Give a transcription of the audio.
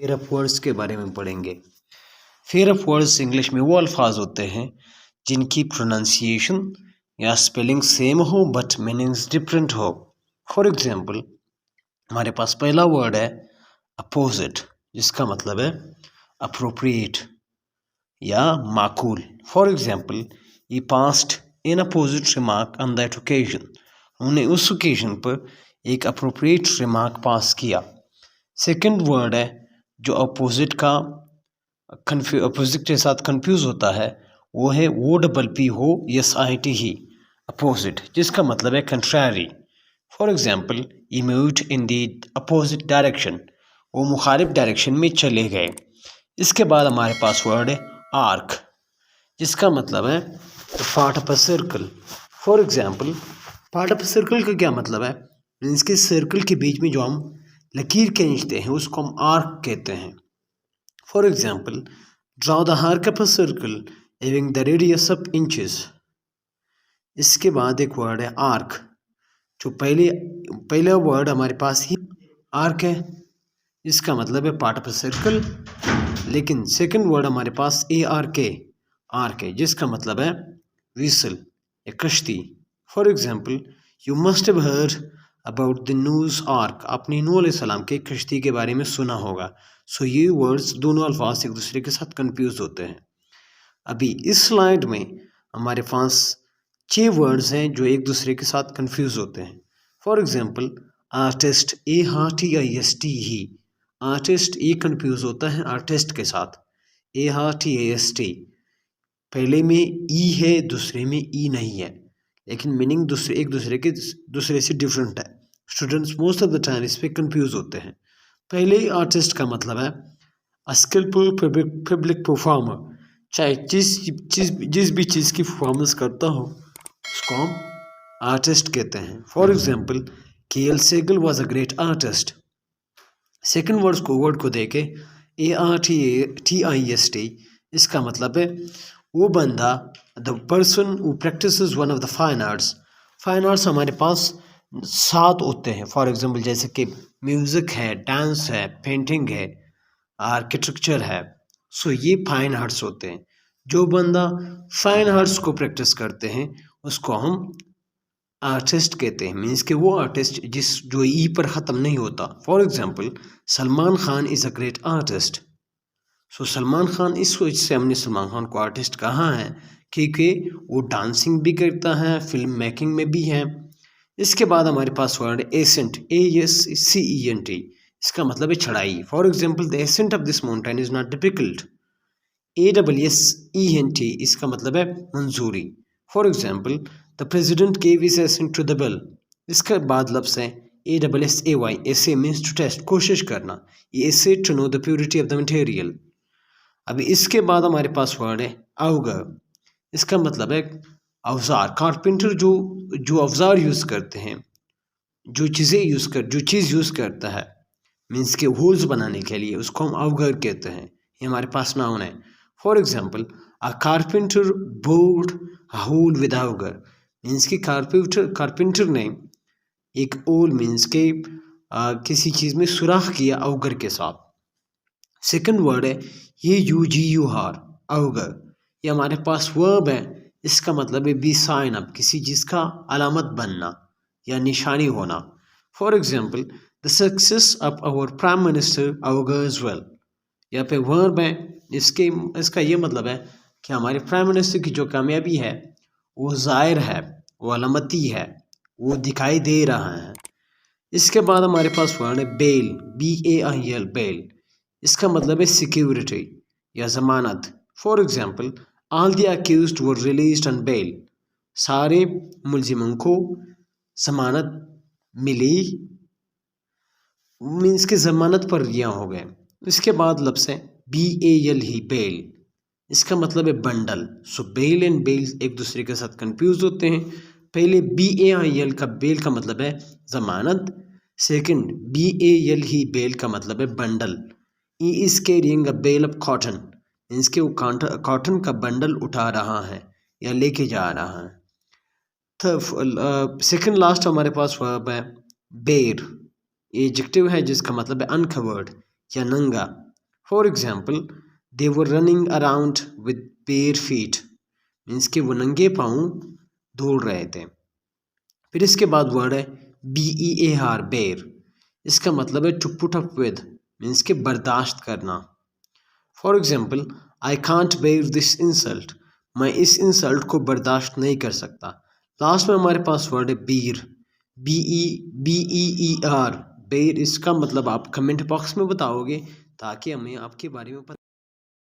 Pair of words के बारे में पढ़ेंगे। पेयर ऑफ वर्ड्स इंग्लिश में वो अल्फाज होते हैं जिनकी प्रोनाउंसिएशन या स्पेलिंग सेम हो बट मीनिंग्स डिफरेंट हो। फॉर एग्जांपल हमारे पास पहला वर्ड है अपोजिट, जिसका मतलब है अप्रोप्रिएट या माकूल। फॉर एग्जांपल ये past in opposite remark on that occasion, उन्होंने उस ओकेजन पर एक अप्रोप्रिएट रिमार्क पास किया। सेकंड वर्ड है जो अपोजिट के साथ कंफ्यूज होता है, वो है वो डबल पी हो yes I T he, opposite, जिसका मतलब है contrary. For example he moved in the opposite direction, वो मुखालिफ डायरेक्शन में चले गए। इसके बाद हमारे पास वर्ड है आर्क, जिसका मतलब है part of a circle. For example part of a circle का क्या मतलब है, मीन्स के सर्कल के बीच में जो हम लकीर खींचते हैं उसको हम आर्क कहते हैं। For example draw the arc of a circle having the radius of inches. इसके बाद एक वर्ड है आर्क, जो पहला वर्ड हमारे पास ही आर्क है, इसका मतलब है पार्ट ऑफ अ सर्कल। लेकिन सेकंड वर्ड हमारे पास आर्क है, जिसका मतलब है व्हीसल या कश्ती। For example you must have heard about the news arc, आपने नूह अलैहिस्सलाम के कश्ती के बारे में सुना होगा। सो ये वर्ड्स दोनों अल्फाज एक दूसरे के साथ कंफ्यूज होते हैं। अभी इस स्लाइड में हमारे पास 6 वर्ड्स हैं जो एक दूसरे के साथ कंफ्यूज होते हैं। For example artist, ARTIST he, artist ये कंफ्यूज होता है आर्टिस्ट के साथ। ARTIST पहले में ई है, दूसरे में ई नहीं है, लेकिन मीनिंग एक दूसरे से डिफरेंट है। Students most of the time इस पर कंफ्यूज होते हैं। पहले आर्टिस्ट का मतलब है अ स्किलफुल पब्लिक परफॉर्मर, चाहे जिस भी चीज़ की परफॉर्मेंस करता हो उसको हम आर्टिस्ट कहते हैं। For example KL Saigal was a great artist. Second word को देखे ARTIST, इसका मतलब है वो बंदा, the person who practises one of the fine arts. Fine arts हमारे पास 7 होते हैं। फॉर एग्जाम्पल जैसे कि म्यूज़िक है, डांस है, पेंटिंग है, आर्किटेक्चर है। सो ये फाइन आर्ट्स होते हैं। जो बंदा फाइन आर्ट्स को प्रैक्टिस करते हैं उसको हम आर्टिस्ट कहते हैं, मीन्स कि वो आर्टिस्ट जो ई पर ख़त्म नहीं होता। For example Salman Khan is a great artist. So Salman Khan, इस वजह से हमने सलमान खान को आर्टिस्ट कहा है क्योंकि वो डांसिंग भी करता है, फिल्म मेकिंग में भी है। इसके बाद हमारे पास वर्ड एसेंट, ASCENT, इसका मतलब है चढ़ाई। For example the ascent of this mountain is not difficult. ASSENT इसका मतलब है मंजूरी। For example the president gave his assent to the bill. इसके बाद लफ्ज़ है ASSAY, ऐसे मीन्स टू टेस्ट, कोशिश करना। ये ऐसे to know the purity of the material. अभी इसके बाद हमारे पास वर्ड है औगर, इसका मतलब है औजार। कारपेंटर जो औजार यूज़ करते हैं, जो चीज़ यूज़ करता है, मीन्स के होल्स बनाने के लिए, उसको हम औगर कहते हैं। ये हमारे पास नाउन है। For example a carpenter bored a hole with auger, means कि कारपेंटर ने एक होल, मीन्स के किसी चीज़ में सुराख किया औगर के साथ। सेकंड वर्ड है UGUR, औगर। ये हमारे पास वर्ब है, इसका मतलब है बी साइन अप, किसी चीज़ का अलामत बनना या निशानी होना। For example the success of our prime minister augurs well. यहाँ पे वर्ब है, इसका ये मतलब है कि हमारे प्राइम मिनिस्टर की जो कामयाबी है वो ज़ाहिर है, वो अलामती है, वो दिखाई दे रहा है। इसके बाद हमारे पास वर्ड है बेल, BAIL, बेल। इसका मतलब है सिक्योरिटी या जमानत। For example all the accused were released on bail, सारे मुलजिमों को जमानत मिली, मीन्स के ज़मानत पर रिहा हो गए। इसके बाद लफ्ज़ है BAL ही, बेल। इसका मतलब है बंडल। सो बेल एंड बेल एक दूसरे के साथ कंफ्यूज होते हैं। पहले BAIL का बेल का मतलब है ज़मानत, सेकंड BAL ही, बेल का मतलब है बंडल। He is carrying a bale of cotton, means के वो कॉटन का बंडल उठा रहा है या लेके जा रहा है। सेकंड लास्ट हमारे पास वर्ब है बेर, एडजेक्टिव है जिसका मतलब है अनकवर्ड या नंगा। For example they were running around with bare feet, means के वो नंगे पाँव दौड़ रहे थे। फिर इसके बाद वर्ड है BEAR बेयर, इसका मतलब है to put up with, means के बर्दाश्त करना। For example I can't bear this insult, मैं इस इंसल्ट को बर्दाश्त नहीं कर सकता। लास्ट में हमारे पास वर्ड है बीर, BEAR बेयर, इसका मतलब आप कमेंट बॉक्स में बताओगे ताकि हमें आपके बारे में